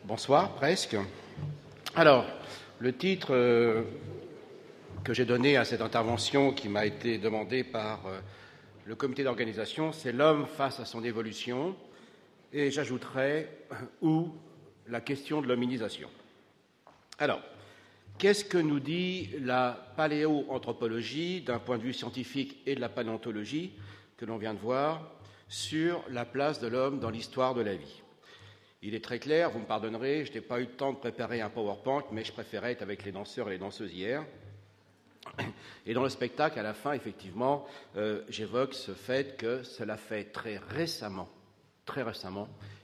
Bonsoir, presque. Alors, le titre que j'ai donné à cette intervention qui m'a été demandée par le comité d'organisation, c'est l'homme face à son évolution, et j'ajouterai ou la question de l'hominisation. Alors, qu'est-ce que nous dit la paléoanthropologie d'un point de vue scientifique et de la paléontologie que l'on vient de voir sur la place de l'homme dans l'histoire de la vie? Il est très clair, vous me pardonnerez, je n'ai pas eu le temps de préparer un PowerPoint, mais je préférais être avec les danseurs et les danseuses hier. Et dans le spectacle, à la fin, effectivement, j'évoque ce fait que cela fait très récemment,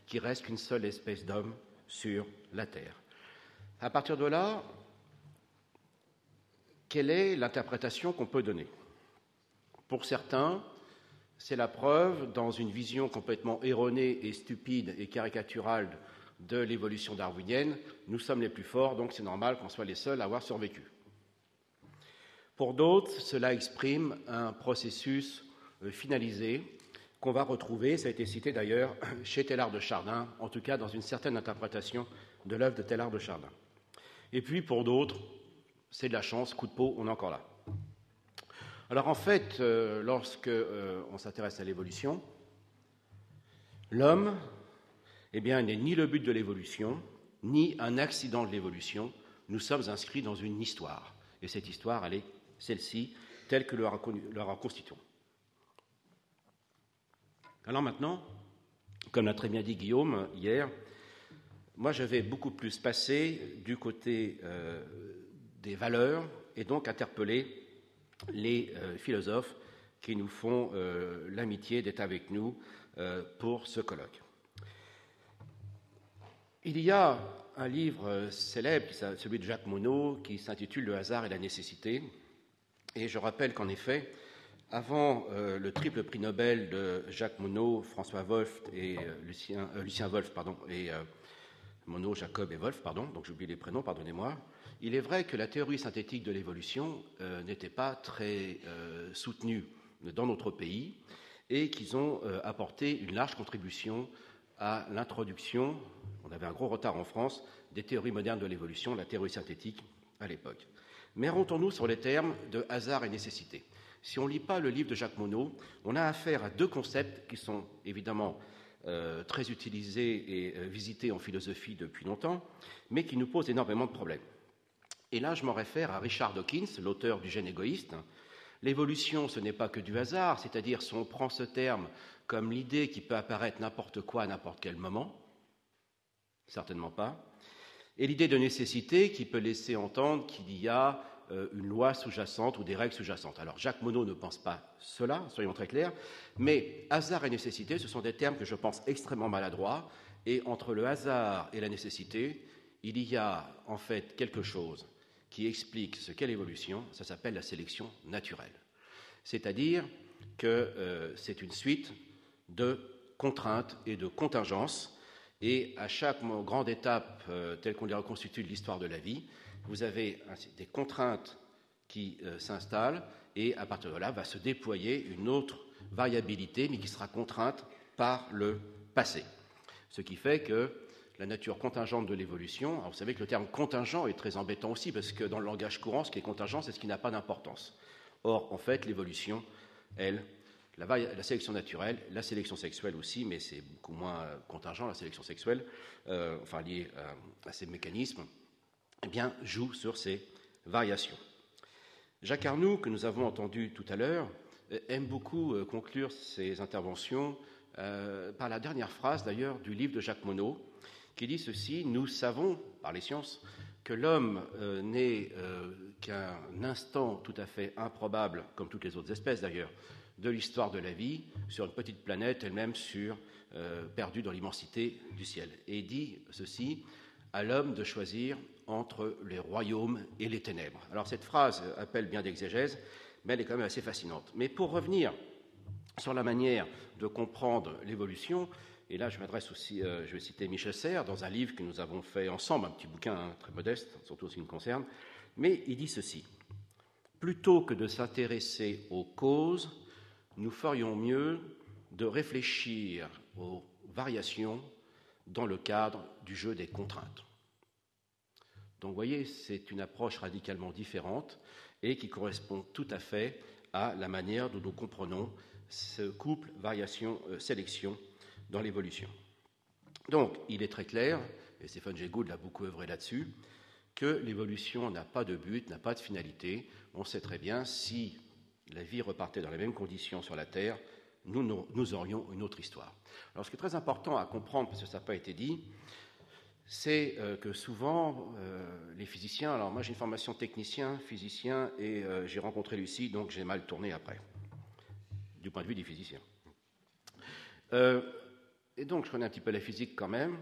qu'il reste qu'une seule espèce d'homme sur la Terre. À partir de là, quelle est l'interprétation qu'on peut donner? Pour certains, c'est la preuve, dans une vision complètement erronée et stupide et caricaturale de l'évolution darwinienne, nous sommes les plus forts, donc c'est normal qu'on soit les seuls à avoir survécu. Pour d'autres, cela exprime un processus finalisé qu'on va retrouver, ça a été cité d'ailleurs, chez Teilhard de Chardin, en tout cas dans une certaine interprétation de l'œuvre de Teilhard de Chardin. Et puis pour d'autres, c'est de la chance, coup de peau, on est encore là. Alors en fait, lorsque on s'intéresse à l'évolution, l'homme, n'est ni le but de l'évolution, ni un accident de l'évolution. Nous sommes inscrits dans une histoire. Et cette histoire, elle est celle-ci, telle que le reconstituons. Alors maintenant, comme l'a très bien dit Guillaume hier, moi je vais beaucoup plus passer du côté des valeurs et donc interpeller les philosophes qui nous font l'amitié d'être avec nous pour ce colloque. Il y a un livre célèbre, celui de Jacques Monod, qui s'intitule « Le hasard et la nécessité ». Et je rappelle qu'en effet, avant le triple prix Nobel de Jacques Monod, François Wolf et Lucien Wolf, et Monod, Jacob et Wolf, donc j'ai oublié les prénoms, pardonnez-moi. Il est vrai que la théorie synthétique de l'évolution n'était pas très soutenue dans notre pays et qu'ils ont apporté une large contribution à l'introduction, on avait un gros retard en France, des théories modernes de l'évolution, la théorie synthétique à l'époque. Mais arrêtons-nous sur les termes de hasard et nécessité. Si on ne lit pas le livre de Jacques Monod, on a affaire à deux concepts qui sont évidemment très utilisés et visités en philosophie depuis longtemps, mais qui nous posent énormément de problèmes. Et là, je m'en réfère à Richard Dawkins, l'auteur du Gène égoïste. L'évolution, ce n'est pas que du hasard, c'est-à-dire si on prend ce terme comme l'idée qui peut apparaître n'importe quoi à n'importe quel moment, certainement pas, et l'idée de nécessité qui peut laisser entendre qu'il y a une loi sous-jacente ou des règles sous-jacentes. Alors Jacques Monod ne pense pas cela, soyons très clairs, mais hasard et nécessité, ce sont des termes que je pense extrêmement maladroits, et entre le hasard et la nécessité, il y a en fait quelque chose qui explique ce qu'est l'évolution, ça s'appelle la sélection naturelle. C'est-à-dire que c'est une suite de contraintes et de contingences, et à chaque grande étape telle qu'on les reconstitue de l'histoire de la vie, vous avez des contraintes qui s'installent, et à partir de là va se déployer une autre variabilité, mais qui sera contrainte par le passé. Ce qui fait que la nature contingente de l'évolution, alors vous savez que le terme contingent est très embêtant aussi, parce que dans le langage courant, ce qui est contingent, c'est ce qui n'a pas d'importance. Or, en fait, l'évolution, elle, la sélection naturelle, la sélection sexuelle aussi, mais c'est beaucoup moins contingent, la sélection sexuelle, liée à ces mécanismes, joue sur ces variations. Jacques Arnoux, que nous avons entendu tout à l'heure, aime beaucoup conclure ses interventions par la dernière phrase, d'ailleurs, du livre de Jacques Monod, qui dit ceci: « Nous savons, par les sciences, que l'homme n'est qu'un instant tout à fait improbable, comme toutes les autres espèces d'ailleurs, de l'histoire de la vie, sur une petite planète, elle-même perdue dans l'immensité du ciel. » Et il dit ceci: « À l'homme de choisir entre les royaumes et les ténèbres. » Alors cette phrase appelle bien d'exégèse, mais elle est quand même assez fascinante. Mais pour revenir sur la manière de comprendre l'évolution, et là je m'adresse aussi, je vais citer Michel Serres, dans un livre que nous avons fait ensemble, un petit bouquin très modeste, surtout en ce qui me concerne, mais il dit ceci: « Plutôt que de s'intéresser aux causes, nous ferions mieux de réfléchir aux variations dans le cadre du jeu des contraintes. Donc vous voyez, c'est une approche radicalement différente et qui correspond tout à fait à la manière dont nous comprenons ce couple variation-sélection dans l'évolution. Donc, il est très clair, et Stephen Jay Gould a beaucoup œuvré là-dessus, que l'évolution n'a pas de but, n'a pas de finalité. On sait très bien, si la vie repartait dans les mêmes conditions sur la Terre, nous aurions une autre histoire. Alors, ce qui est très important à comprendre, parce que ça n'a pas été dit, c'est que souvent, les physiciens... Alors, moi, j'ai une formation technicien, physicien, et j'ai rencontré Lucie, donc j'ai mal tourné après, du point de vue des physiciens. Et donc, je connais un petit peu la physique quand même,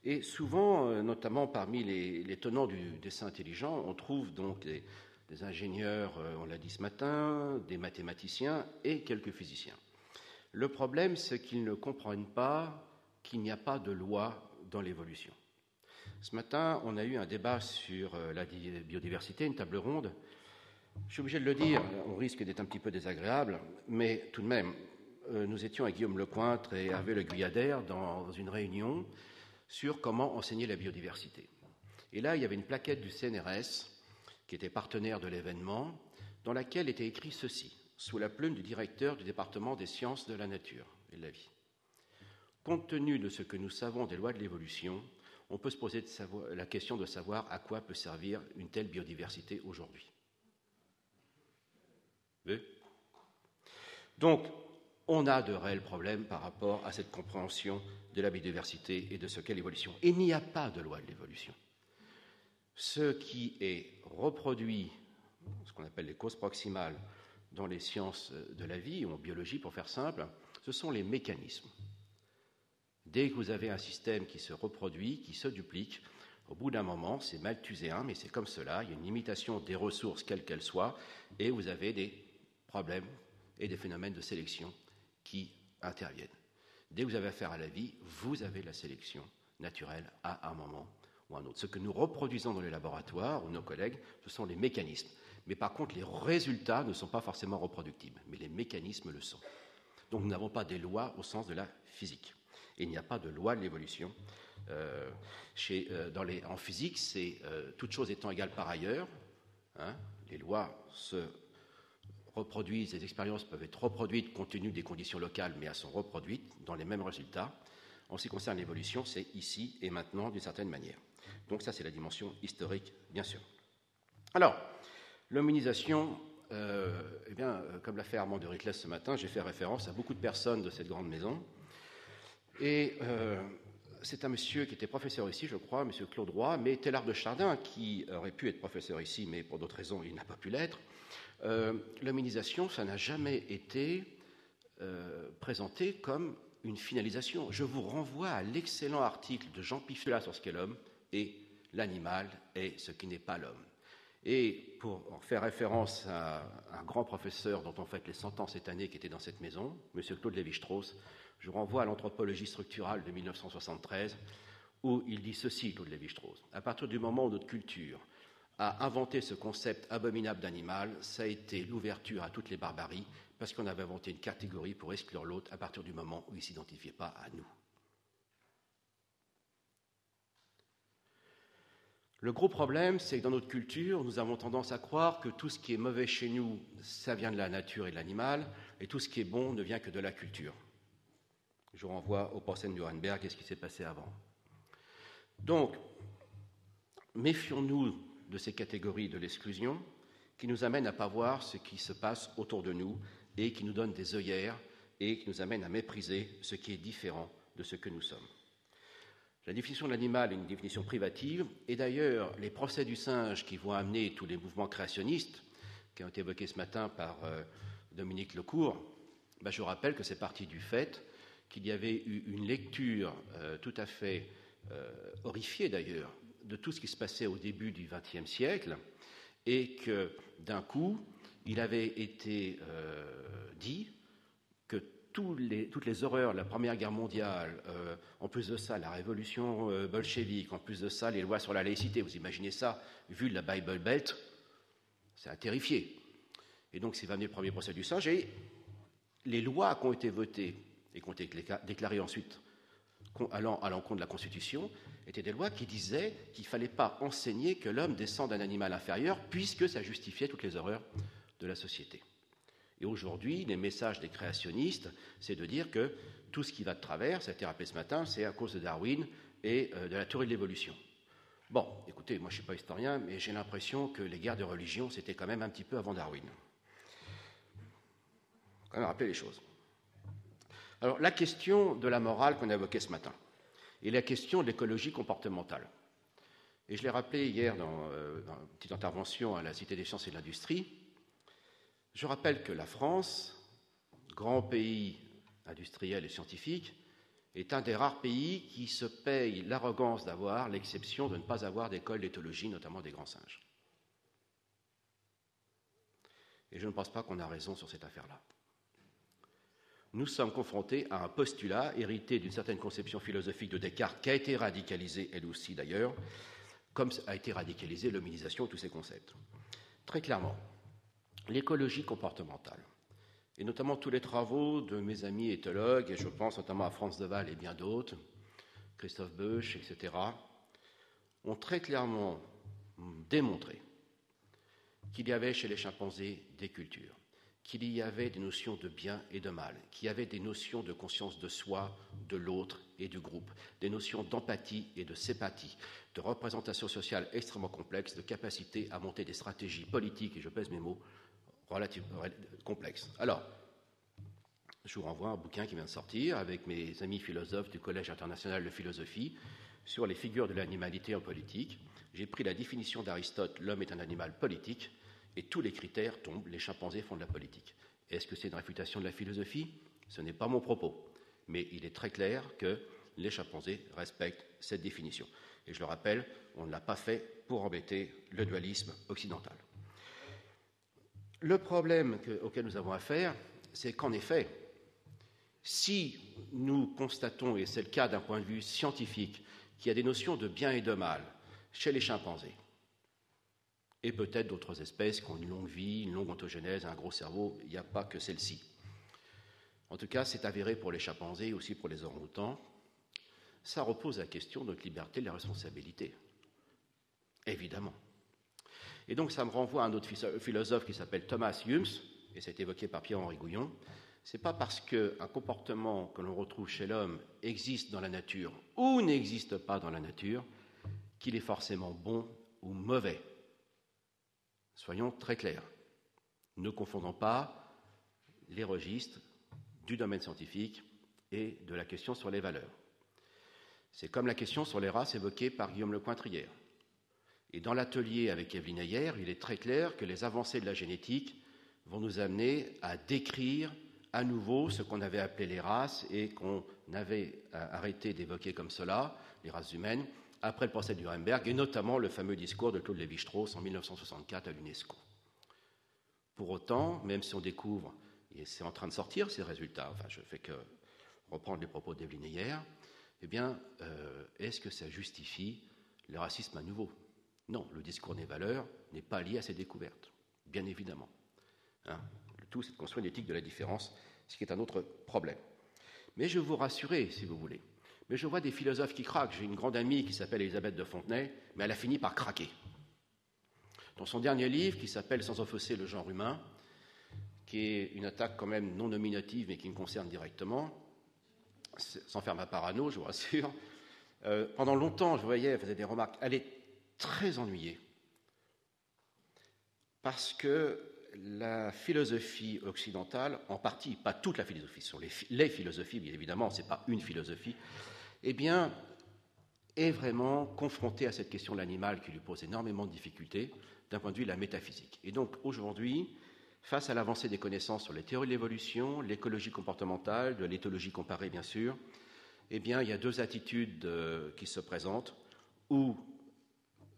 et souvent, notamment parmi les tenants du dessin intelligent, on trouve donc des ingénieurs, on l'a dit ce matin, des mathématiciens et quelques physiciens. Le problème, c'est qu'ils ne comprennent pas qu'il n'y a pas de loi dans l'évolution. Ce matin, on a eu un débat sur la biodiversité, une table ronde. Je suis obligé de le dire, on risque d'être un petit peu désagréable, mais tout de même, nous étions avec Guillaume Lecointre et Hervé Le Guyadère dans une réunion sur comment enseigner la biodiversité. Et là, il y avait une plaquette du CNRS, qui était partenaire de l'événement, dans laquelle était écrit ceci, sous la plume du directeur du département des sciences de la nature et de la vie. Compte tenu de ce que nous savons des lois de l'évolution, on peut se poser la question de savoir à quoi peut servir une telle biodiversité aujourd'hui. Donc, on a de réels problèmes par rapport à cette compréhension de la biodiversité et de ce qu'est l'évolution. Il n'y a pas de loi de l'évolution. Ce qui est reproduit, ce qu'on appelle les causes proximales dans les sciences de la vie, ou en biologie pour faire simple, ce sont les mécanismes. Dès que vous avez un système qui se reproduit, qui se duplique, au bout d'un moment, c'est malthuséen, mais c'est comme cela, il y a une limitation des ressources, quelles qu'elles soient, et vous avez des problèmes et des phénomènes de sélection qui interviennent. Dès que vous avez affaire à la vie, vous avez la sélection naturelle à un moment ou à un autre. Ce que nous reproduisons dans les laboratoires, ou nos collègues, ce sont les mécanismes. Mais par contre, les résultats ne sont pas forcément reproductibles, mais les mécanismes le sont. Donc nous n'avons pas des lois au sens de la physique. Et il n'y a pas de loi de l'évolution. En physique, c'est toute chose étant égale par ailleurs, les lois se reproduisent, les expériences peuvent être reproduites compte tenu des conditions locales, mais elles sont reproduites dans les mêmes résultats. En ce qui concerne l'évolution, c'est ici et maintenant d'une certaine manière. Donc ça, c'est la dimension historique, bien sûr. Alors, l'hominisation, comme l'a fait Armand de Riclès ce matin, j'ai fait référence à beaucoup de personnes de cette grande maison. Et c'est un monsieur qui était professeur ici, je crois, monsieur Claude Roy, mais Teilhard de Chardin, qui aurait pu être professeur ici, mais pour d'autres raisons, il n'a pas pu l'être. L'hominisation, ça n'a jamais été présenté comme une finalisation. Je vous renvoie à l'excellent article de Jean Pifula sur ce qu'est l'homme et l'animal est ce qui n'est pas l'homme. Et pour faire référence à un grand professeur dont on fête les 100 ans cette année qui était dans cette maison, M. Claude Lévi-Strauss, je renvoie à l'anthropologie structurale de 1973, où il dit ceci, Claude Lévi-Strauss. À partir du moment où notre culture a inventé ce concept abominable d'animal, ça a été l'ouverture à toutes les barbaries, parce qu'on avait inventé une catégorie pour exclure l'autre à partir du moment où il ne s'identifiait pas à nous. Le gros problème, c'est que dans notre culture, nous avons tendance à croire que tout ce qui est mauvais chez nous, ça vient de la nature et de l'animal, et tout ce qui est bon ne vient que de la culture. Je renvoie au procès de Nuremberg et ce qui s'est passé avant. Donc, méfions-nous de ces catégories de l'exclusion qui nous amènent à ne pas voir ce qui se passe autour de nous et qui nous donnent des œillères et qui nous amènent à mépriser ce qui est différent de ce que nous sommes. La définition de l'animal est une définition privative, et d'ailleurs, les procès du singe qui vont amener tous les mouvements créationnistes, qui ont été évoqués ce matin par Dominique Lecourt, je rappelle que c'est parti du fait qu'il y avait eu une lecture tout à fait horrifiée d'ailleurs de tout ce qui se passait au début du XXe siècle, et que d'un coup, il avait été dit que toutes les horreurs de la Première Guerre mondiale, en plus de ça, la révolution bolchevique, en plus de ça, les lois sur la laïcité, vous imaginez ça, vu de la Bible Belt, ça a terrifié. Et donc, c'est venu le premier procès du singe, et les lois qui ont été votées et qui ont été déclarées ensuite allant à l'encontre de la Constitution, étaient des lois qui disaient qu'il ne fallait pas enseigner que l'homme descend d'un animal inférieur, puisque ça justifiait toutes les horreurs de la société. Et aujourd'hui, les messages des créationnistes, c'est de dire que tout ce qui va de travers, ça a été rappelé ce matin, c'est à cause de Darwin et de la théorie de l'évolution. Bon, écoutez, moi je ne suis pas historien, mais j'ai l'impression que les guerres de religion, c'était quand même un petit peu avant Darwin. Il faut quand même rappeler les choses. Alors, la question de la morale qu'on a évoquée ce matin, et la question de l'écologie comportementale. Et je l'ai rappelé hier dans une petite intervention à la Cité des sciences et de l'industrie. Je rappelle que la France, grand pays industriel et scientifique, est un des rares pays qui se paye l'arrogance d'avoir l'exception de ne pas avoir d'école d'éthologie, notamment des grands singes. Et je ne pense pas qu'on a raison sur cette affaire-là. Nous sommes confrontés à un postulat hérité d'une certaine conception philosophique de Descartes, qui a été radicalisée, elle aussi d'ailleurs, comme a été radicalisée l'hominisation de tous ces concepts. Très clairement, l'écologie comportementale, et notamment tous les travaux de mes amis éthologues, et je pense notamment à Franz de Waal et bien d'autres, Christophe Beuch, etc., ont très clairement démontré qu'il y avait chez les chimpanzés des cultures, qu'il y avait des notions de bien et de mal, qu'il y avait des notions de conscience de soi, de l'autre et du groupe, des notions d'empathie et de sympathie, de représentation sociale extrêmement complexe, de capacité à monter des stratégies politiques, et je pèse mes mots, relativement complexes. Alors, je vous renvoie à un bouquin qui vient de sortir avec mes amis philosophes du Collège international de philosophie sur les figures de l'animalité en politique. J'ai pris la définition d'Aristote, l'homme est un animal politique, et tous les critères tombent, les chimpanzés font de la politique. Est-ce que c'est une réfutation de la philosophie? Ce n'est pas mon propos, mais il est très clair que les chimpanzés respectent cette définition. Et je le rappelle, on ne l'a pas fait pour embêter le dualisme occidental. Le problème auquel nous avons affaire, c'est qu'en effet, si nous constatons, et c'est le cas d'un point de vue scientifique, qu'il y a des notions de bien et de mal chez les chimpanzés, et peut-être d'autres espèces qui ont une longue vie, une longue ontogénèse, un gros cerveau, il n'y a pas que celle-ci. En tout cas, c'est avéré pour les chimpanzés et aussi pour les orang-outans. Ça repose la question de notre liberté et de la responsabilité. Évidemment. Et donc, ça me renvoie à un autre philosophe qui s'appelle Thomas Humes, et c'est évoqué par Pierre-Henri Gouillon. Ce n'est pas parce qu'un comportement que l'on retrouve chez l'homme existe dans la nature ou n'existe pas dans la nature qu'il est forcément bon ou mauvais. Soyons très clairs. Ne confondons pas les registres du domaine scientifique et de la question sur les valeurs. C'est comme la question sur les races évoquée par Guillaume Lecointrière. Et dans l'atelier avec Evelyne Ayer, il est très clair que les avancées de la génétique vont nous amener à décrire à nouveau ce qu'on avait appelé les races et qu'on avait arrêté d'évoquer comme cela, les races humaines, après le procès de Nuremberg, et notamment le fameux discours de Claude Lévi-Strauss en 1964 à l'UNESCO. Pour autant, même si on découvre, et c'est en train de sortir ces résultats, enfin je ne fais que reprendre les propos d'Evelyne hier, eh bien, est-ce que ça justifie le racisme à nouveau? Non, le discours des valeurs n'est pas lié à ces découvertes, bien évidemment. Le tout, c'est de construire une éthique de la différence, ce qui est un autre problème. Mais je vais vous rassurer, si vous voulez. Mais je vois des philosophes qui craquent. J'ai une grande amie qui s'appelle Elisabeth de Fontenay, mais elle a fini par craquer. Dans son dernier livre, qui s'appelle « Sans offenser le genre humain », qui est une attaque quand même non nominative, mais qui me concerne directement, sans faire ma parano, je vous rassure, pendant longtemps, je voyais, elle faisait des remarques, elle est très ennuyée, parce que la philosophie occidentale, en partie, pas toute la philosophie, sur les philosophies, bien évidemment, ce n'est pas une philosophie, eh bien, est vraiment confrontée à cette question de l'animal qui lui pose énormément de difficultés d'un point de vue de la métaphysique. Et donc, aujourd'hui, face à l'avancée des connaissances sur les théories de l'évolution, l'écologie comportementale, de l'éthologie comparée, bien sûr, eh bien, il y a deux attitudes qui se présentent, où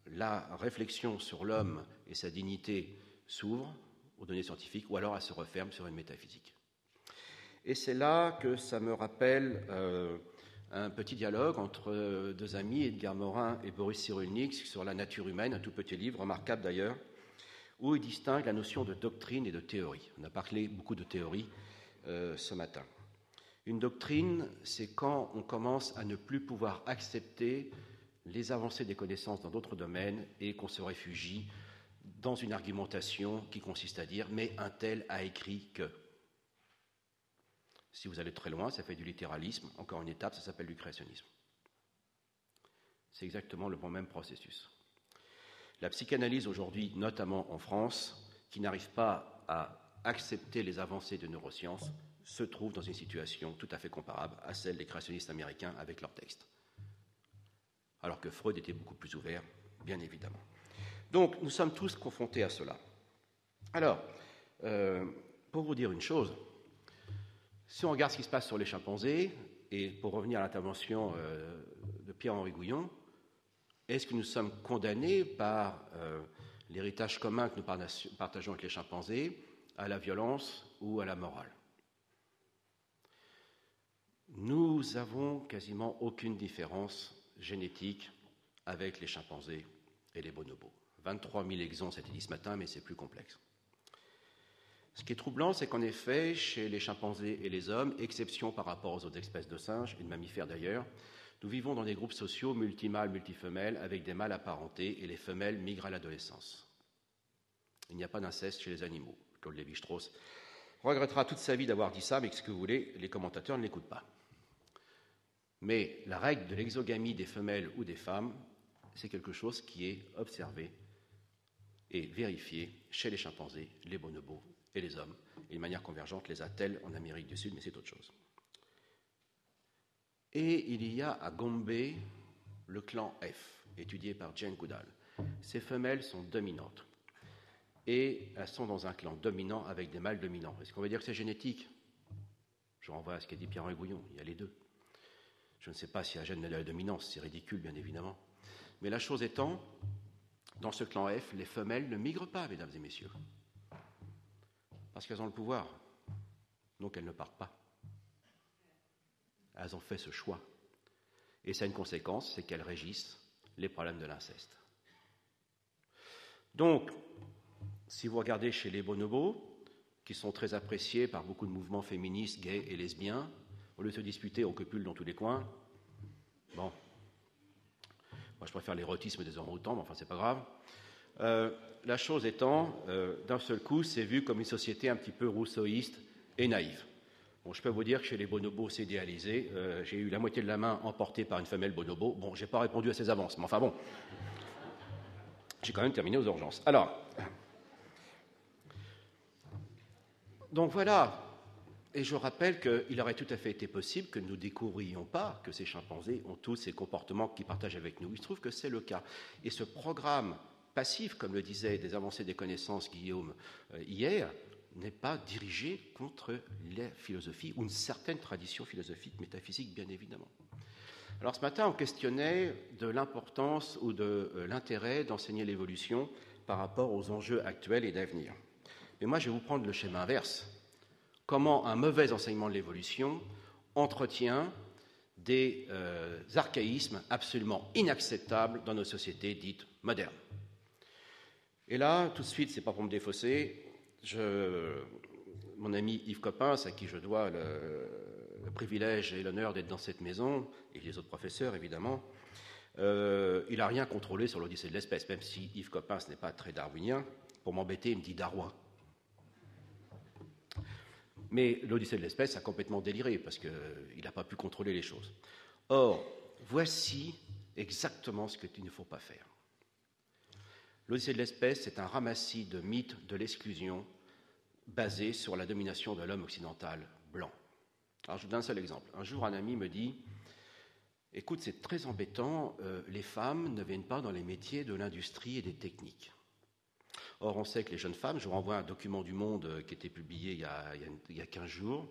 la réflexion sur l'homme et sa dignité s'ouvre aux données scientifiques, ou alors elle se referme sur une métaphysique. Et c'est là que ça me rappelle un petit dialogue entre deux amis, Edgar Morin et Boris Cyrulnik, sur la nature humaine, un tout petit livre, remarquable d'ailleurs, où ils distinguent la notion de doctrine et de théorie. On a parlé beaucoup de théorie ce matin. Une doctrine, c'est quand on commence à ne plus pouvoir accepter les avancées des connaissances dans d'autres domaines et qu'on se réfugie dans une argumentation qui consiste à dire « mais un tel a écrit que ». Si vous allez très loin, ça fait du littéralisme. Encore une étape, ça s'appelle du créationnisme. C'est exactement le même processus. La psychanalyse aujourd'hui, notamment en France, qui n'arrive pas à accepter les avancées de neurosciences, se trouve dans une situation tout à fait comparable à celle des créationnistes américains avec leurs textes. Alors que Freud était beaucoup plus ouvert, bien évidemment. Donc, nous sommes tous confrontés à cela. Alors, pour vous dire une chose, si on regarde ce qui se passe sur les chimpanzés, et pour revenir à l'intervention de Pierre-Henri Gouillon, est-ce que nous sommes condamnés par l'héritage commun que nous partageons avec les chimpanzés à la violence ou à la morale? Nous avons quasiment aucune différence génétique avec les chimpanzés et les bonobos. 23 000 exons, c'était dit ce matin, mais c'est plus complexe. Ce qui est troublant, c'est qu'en effet, chez les chimpanzés et les hommes, exception par rapport aux autres espèces de singes et de mammifères d'ailleurs, nous vivons dans des groupes sociaux multimâles, multifemelles, avec des mâles apparentés, et les femelles migrent à l'adolescence. Il n'y a pas d'inceste chez les animaux. Claude Lévi-Strauss regrettera toute sa vie d'avoir dit ça, mais ce que vous voulez, les commentateurs ne l'écoutent pas. Mais la règle de l'exogamie des femelles ou des femmes, c'est quelque chose qui est observé et vérifié chez les chimpanzés, les bonobos et les hommes, et de manière convergente les attelles en Amérique du Sud, mais c'est autre chose. Et il y a à Gombe le clan F, étudié par Jane Goodall. Ces femelles sont dominantes, et elles sont dans un clan dominant avec des mâles dominants. Est-ce qu'on va dire que c'est génétique? Je renvoie à ce qu'a dit Pierre-Henri Gouillon, il y a les deux. Je ne sais pas si la gène de la dominance, c'est ridicule, bien évidemment. Mais la chose étant, dans ce clan F, les femelles ne migrent pas, mesdames et messieurs, parce qu'elles ont le pouvoir, donc elles ne partent pas. Elles ont fait ce choix. Et ça a une conséquence, c'est qu'elles régissent les problèmes de l'inceste. Donc, si vous regardez chez les bonobos, qui sont très appréciés par beaucoup de mouvements féministes, gays et lesbiens, au lieu de se disputer, on copule dans tous les coins. Bon, moi je préfère l'érotisme des orang-outans, mais enfin c'est pas grave. La chose étant, d'un seul coup, c'est vu comme une société un petit peu rousseauiste et naïve. Bon, je peux vous dire que chez les bonobos, c'est idéalisé. J'ai eu la moitié de la main emportée par une femelle bonobo. Bon, j'ai pas répondu à ses avances, mais enfin bon. J'ai quand même terminé aux urgences. Alors, donc voilà. Et je rappelle qu'il aurait tout à fait été possible que nous ne découvrions pas que ces chimpanzés ont tous ces comportements qu'ils partagent avec nous. Il se trouve que c'est le cas. Et ce programme passif, comme le disait des avancées des connaissances Guillaume hier, n'est pas dirigé contre la philosophie ou une certaine tradition philosophique, métaphysique, bien évidemment. Alors ce matin, on questionnait de l'importance ou de l'intérêt d'enseigner l'évolution par rapport aux enjeux actuels et d'avenir. Mais moi, je vais vous prendre le schéma inverse. Comment un mauvais enseignement de l'évolution entretient des archaïsmes absolument inacceptables dans nos sociétés dites modernes. Et là, tout de suite, c'est pas pour me défausser, mon ami Yves Coppens, à qui je dois le privilège et l'honneur d'être dans cette maison, et les autres professeurs évidemment, il n'a rien contrôlé sur l'Odyssée de l'espèce, même si Yves Coppens n'est pas très darwinien. Pour m'embêter, il me dit Darwin. Mais l'Odyssée de l'espèce a complètement déliré, parce qu'il n'a pas pu contrôler les choses. Or, voici exactement ce qu'il ne faut pas faire. L'Odyssée de l'espèce, c'est un ramassis de mythes de l'exclusion basés sur la domination de l'homme occidental blanc. Alors, je vous donne un seul exemple. Un jour, un ami me dit « Écoute, c'est très embêtant, les femmes ne viennent pas dans les métiers de l'industrie et des techniques. » Or, on sait que les jeunes femmes, je vous renvoie à un document du Monde qui était publié il y a 15 jours,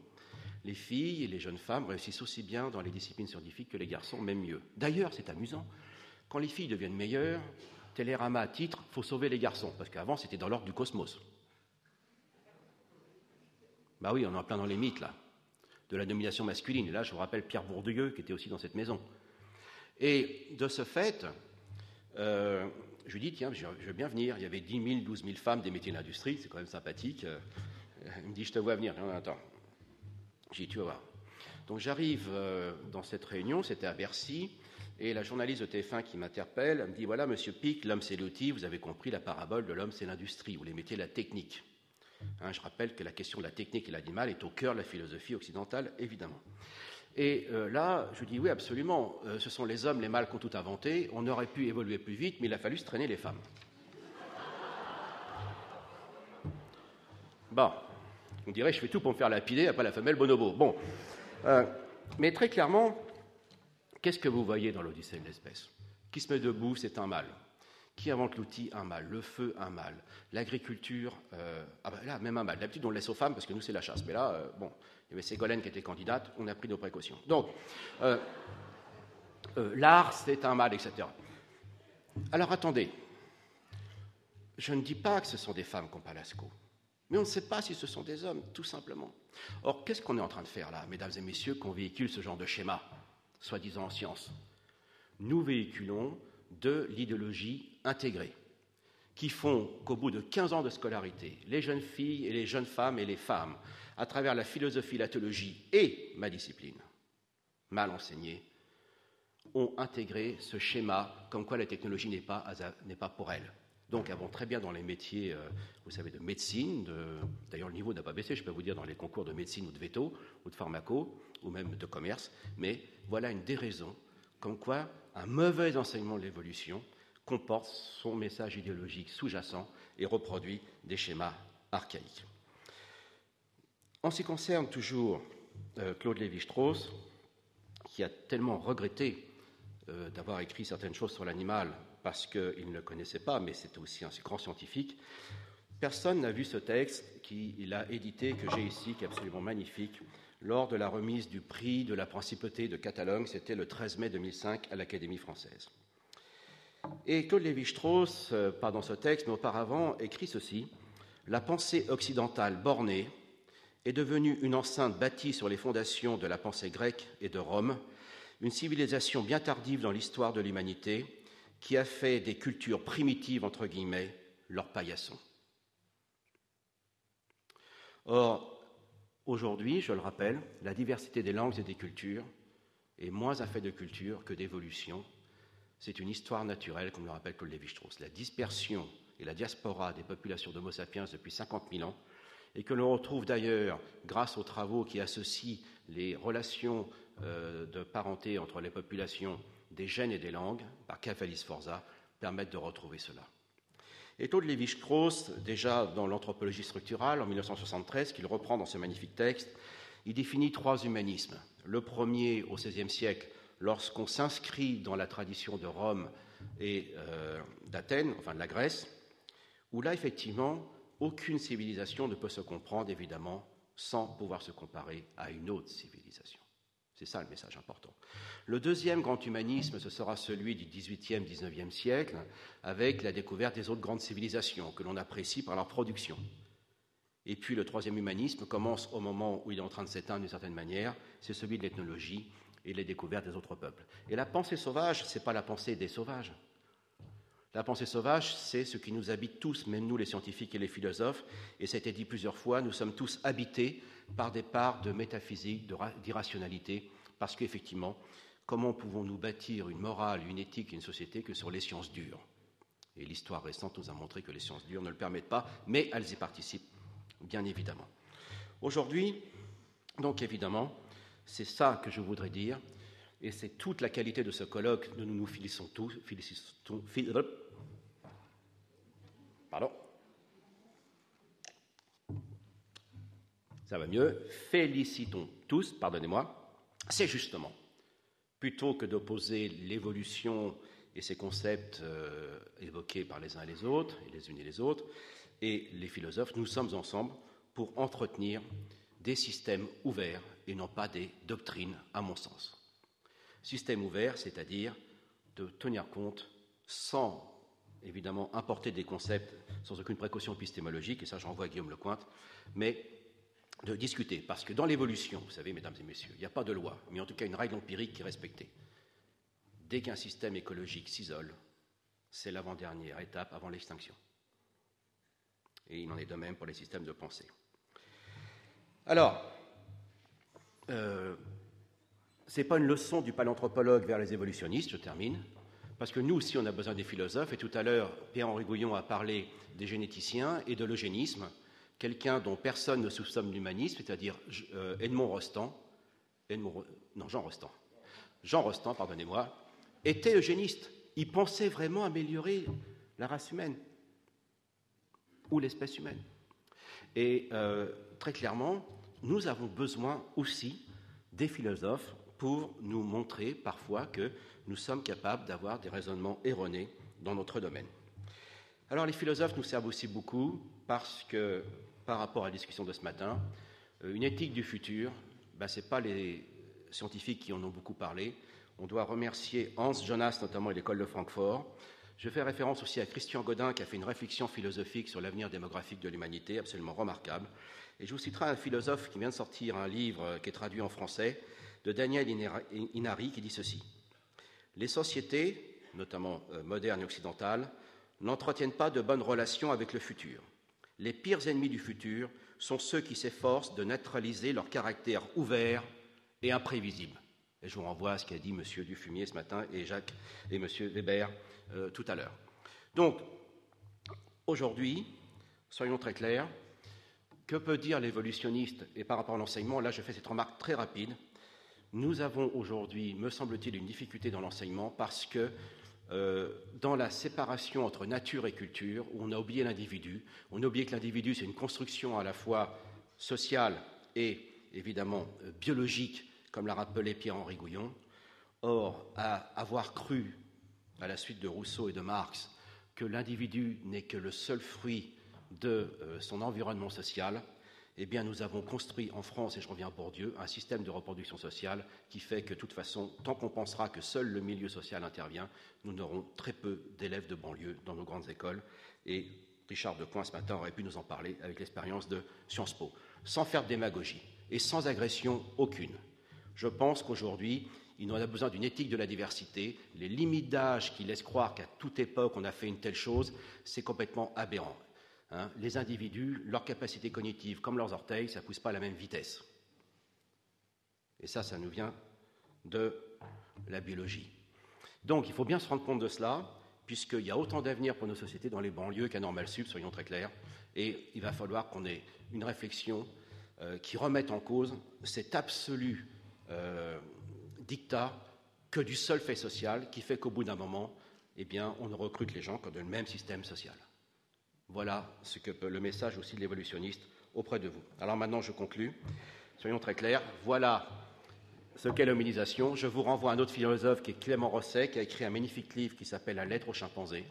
les filles et les jeunes femmes réussissent aussi bien dans les disciplines scientifiques que les garçons, même mieux. D'ailleurs, c'est amusant, quand les filles deviennent meilleures, Télérama à titre, il faut sauver les garçons, parce qu'avant c'était dans l'ordre du cosmos. Bah oui, on en a plein dans les mythes là, de la domination masculine. Et là, je vous rappelle Pierre Bourdieu, qui était aussi dans cette maison. Et de ce fait, je lui dis, tiens, je veux bien venir. Il y avait 10 000, 12 000 femmes des métiers de l'industrie, c'est quand même sympathique. Il me dit, je te vois venir. Non, attends. J'ai dit, tu vas voir. Donc j'arrive dans cette réunion, c'était à Bercy, et la journaliste de TF1 qui m'interpelle, elle me dit, voilà, monsieur Pic, l'homme c'est l'outil, vous avez compris la parabole de l'homme c'est l'industrie, vous les mettez la technique. Hein, je rappelle que la question de la technique et l'animal est au cœur de la philosophie occidentale, évidemment. Et là, je dis, oui, absolument, ce sont les hommes, les mâles qui ont tout inventé, on aurait pu évoluer plus vite, mais il a fallu se traîner les femmes. Bon, on dirait, je fais tout pour me faire lapider après la femelle bonobo. Bon, mais très clairement, qu'est-ce que vous voyez dans l'Odyssée de l'espèce? Qui se met debout, c'est un mâle. Qui invente l'outil? Un mâle. Le feu? Un mâle. L'agriculture? Là, même un mâle. D'habitude, on le laisse aux femmes parce que nous, c'est la chasse. Mais là, bon, il y avait Ségolène qui était candidate, on a pris nos précautions. Donc, l'art, c'est un mâle, etc. Alors, attendez. Je ne dis pas que ce sont des femmes qui ont Palasco. Mais on ne sait pas si ce sont des hommes, tout simplement. Or, qu'est-ce qu'on est en train de faire là, mesdames et messieurs, qu'on véhicule ce genre de schéma, soi-disant en science? Nous véhiculons de l'idéologie intégrée, qui font qu'au bout de 15 ans de scolarité, les jeunes filles et les jeunes femmes et les femmes, à travers la philosophie, la théologie et ma discipline, mal enseignée, ont intégré ce schéma comme quoi la technologie n'est pas pour elles. Donc, elles vont très bien dans les métiers, vous savez, de médecine. D'ailleurs, le niveau n'a pas baissé, je peux vous dire, dans les concours de médecine ou de veto, ou de pharmaco, ou même de commerce. Mais voilà une des raisons comme quoi un mauvais enseignement de l'évolution comporte son message idéologique sous-jacent et reproduit des schémas archaïques. En ce qui concerne toujours Claude Lévi-Strauss, qui a tellement regretté d'avoir écrit certaines choses sur l'animal parce qu'il ne le connaissait pas, mais c'était aussi un grand scientifique. Personne n'a vu ce texte qu'il a édité, que j'ai ici, qui est absolument magnifique, lors de la remise du prix de la principauté de Catalogne, c'était le 13 mai 2005 à l'Académie française. Et Claude Lévi-Strauss, pas dans ce texte, mais auparavant, écrit ceci: « La pensée occidentale bornée est devenue une enceinte bâtie sur les fondations de la pensée grecque et de Rome, une civilisation bien tardive dans l'histoire de l'humanité, qui a fait des cultures primitives, entre guillemets, leur paillasson. » Or, aujourd'hui, je le rappelle, la diversité des langues et des cultures est moins un fait de culture que d'évolution. C'est une histoire naturelle, comme le rappelle Claude Lévi-Strauss. La dispersion et la diaspora des populations d'Homo sapiens depuis 50 000 ans, et que l'on retrouve d'ailleurs grâce aux travaux qui associent les relations de parenté entre les populations des gènes et des langues, par Cavalli Sforza, permettent de retrouver cela. Et Claude Lévi-Strauss, déjà dans l'anthropologie structurale, en 1973, qu'il reprend dans ce magnifique texte, il définit 3 humanismes. Le premier, au XVIe siècle, lorsqu'on s'inscrit dans la tradition de Rome et d'Athènes, enfin de la Grèce, où là, effectivement, aucune civilisation ne peut se comprendre, évidemment, sans pouvoir se comparer à une autre civilisation. C'est ça le message important. Le deuxième grand humanisme, ce sera celui du XVIIIe, XIXe siècle, avec la découverte des autres grandes civilisations que l'on apprécie par leur production. Et puis le troisième humanisme commence au moment où il est en train de s'éteindre d'une certaine manière, c'est celui de l'ethnologie et les découvertes des autres peuples. Et la pensée sauvage, ce n'est pas la pensée des sauvages. La pensée sauvage, c'est ce qui nous habite tous, même nous les scientifiques et les philosophes, et ça a été dit plusieurs fois, nous sommes tous habités par des parts de métaphysique, d'irrationalité, parce qu'effectivement, comment pouvons-nous bâtir une morale, une éthique, une société que sur les sciences dures? Et l'histoire récente nous a montré que les sciences dures ne le permettent pas, mais elles y participent, bien évidemment. Aujourd'hui, donc évidemment, c'est ça que je voudrais dire, et c'est toute la qualité de ce colloque dont nous nous félicitons tous. Pardon. Ça va mieux. Félicitons tous, pardonnez-moi. C'est justement, plutôt que d'opposer l'évolution et ces concepts évoqués par les uns et les autres, et les unes et les autres, et les philosophes, nous sommes ensemble pour entretenir des systèmes ouverts et non pas des doctrines, à mon sens. Système ouvert, c'est-à-dire de tenir compte sans, évidemment, importer des concepts sans aucune précaution épistémologique, et ça j'envoie à Guillaume Lecointe, mais de discuter, parce que dans l'évolution, vous savez, mesdames et messieurs, il n'y a pas de loi, mais en tout cas une règle empirique qui est respectée. Dès qu'un système écologique s'isole, c'est l'avant-dernière étape avant l'extinction. Et il en est de même pour les systèmes de pensée. Alors, ce n'est pas une leçon du paléanthropologue vers les évolutionnistes, je termine, parce que nous aussi, on a besoin des philosophes, et tout à l'heure, Pierre-Henri Gouillon a parlé des généticiens et de l'eugénisme, quelqu'un dont personne ne soupçonne l'humanisme, c'est-à-dire Jean Rostand, pardonnez-moi, était eugéniste. Il pensait vraiment améliorer la race humaine ou l'espèce humaine. Et très clairement, nous avons besoin aussi des philosophes pour nous montrer parfois que nous sommes capables d'avoir des raisonnements erronés dans notre domaine. Alors les philosophes nous servent aussi beaucoup parce que, par rapport à la discussion de ce matin, une éthique du futur, ce n'est pas les scientifiques qui en ont beaucoup parlé. On doit remercier Hans Jonas, notamment, et l'école de Francfort. Je fais référence aussi à Christian Godin, qui a fait une réflexion philosophique sur l'avenir démographique de l'humanité, absolument remarquable. Et je vous citerai un philosophe qui vient de sortir un livre qui est traduit en français, de Daniel Inari, qui dit ceci. « Les sociétés, notamment modernes et occidentales, n'entretiennent pas de bonnes relations avec le futur. Les pires ennemis du futur sont ceux qui s'efforcent de neutraliser leur caractère ouvert et imprévisible. » Et je vous renvoie à ce qu'a dit M. Dufumier ce matin et Jacques et M. Weber tout à l'heure. Donc, aujourd'hui, soyons très clairs, que peut dire l'évolutionniste? Et par rapport à l'enseignement, là je fais cette remarque très rapide. Nous avons aujourd'hui, me semble-t-il, une difficulté dans l'enseignement parce que dans la séparation entre nature et culture, on a oublié l'individu. On a oublié que l'individu, c'est une construction à la fois sociale et évidemment biologique, comme l'a rappelé Pierre-Henri Gouillon. Or, à avoir cru, à la suite de Rousseau et de Marx, que l'individu n'est que le seul fruit de son environnement social, eh bien, nous avons construit en France, et je reviens à Bourdieu, un système de reproduction sociale qui fait que, de toute façon, tant qu'on pensera que seul le milieu social intervient, nous n'aurons très peu d'élèves de banlieue dans nos grandes écoles. Et Richard Decoing, ce matin, aurait pu nous en parler avec l'expérience de Sciences Po, sans faire de démagogie et sans agression aucune. Je pense qu'aujourd'hui, il en a besoin d'une éthique de la diversité. Les limites d'âge qui laissent croire qu'à toute époque on a fait une telle chose, c'est complètement aberrant. Les individus, leur capacité cognitive, comme leurs orteils, ça ne pousse pas à la même vitesse. Et ça nous vient de la biologie. Donc, il faut bien se rendre compte de cela, puisqu'il y a autant d'avenir pour nos sociétés dans les banlieues qu'à Normal Sup, soyons très clairs, et il va falloir qu'on ait une réflexion qui remette en cause cet absolu dictat que du seul fait social, qui fait qu'au bout d'un moment, eh bien, on ne recrute les gens que dans le même système social. Voilà ce que peut le message aussi de l'évolutionniste auprès de vous. Alors maintenant, je conclus. Soyons très clairs. Voilà ce qu'est l'hominisation. Je vous renvoie à un autre philosophe qui est Clément Rosset, qui a écrit un magnifique livre qui s'appelle « La lettre aux chimpanzés »,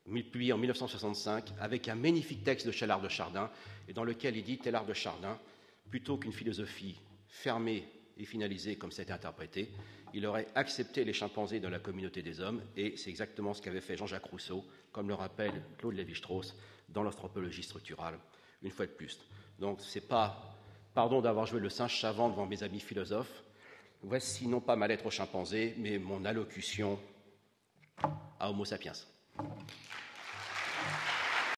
publié en 1965, avec un magnifique texte de Teilhard de Chardin, et dans lequel il dit, Teilhard de Chardin, plutôt qu'une philosophie fermée et finalisée comme ça a été interprété, il aurait accepté les chimpanzés dans la communauté des hommes, et c'est exactement ce qu'avait fait Jean-Jacques Rousseau, comme le rappelle Claude Lévi-Strauss dans l'anthropologie structurale, une fois de plus. Donc, c'est pas, pardon d'avoir joué le singe savant devant mes amis philosophes, voici non pas ma lettre aux chimpanzés, mais mon allocution à Homo sapiens.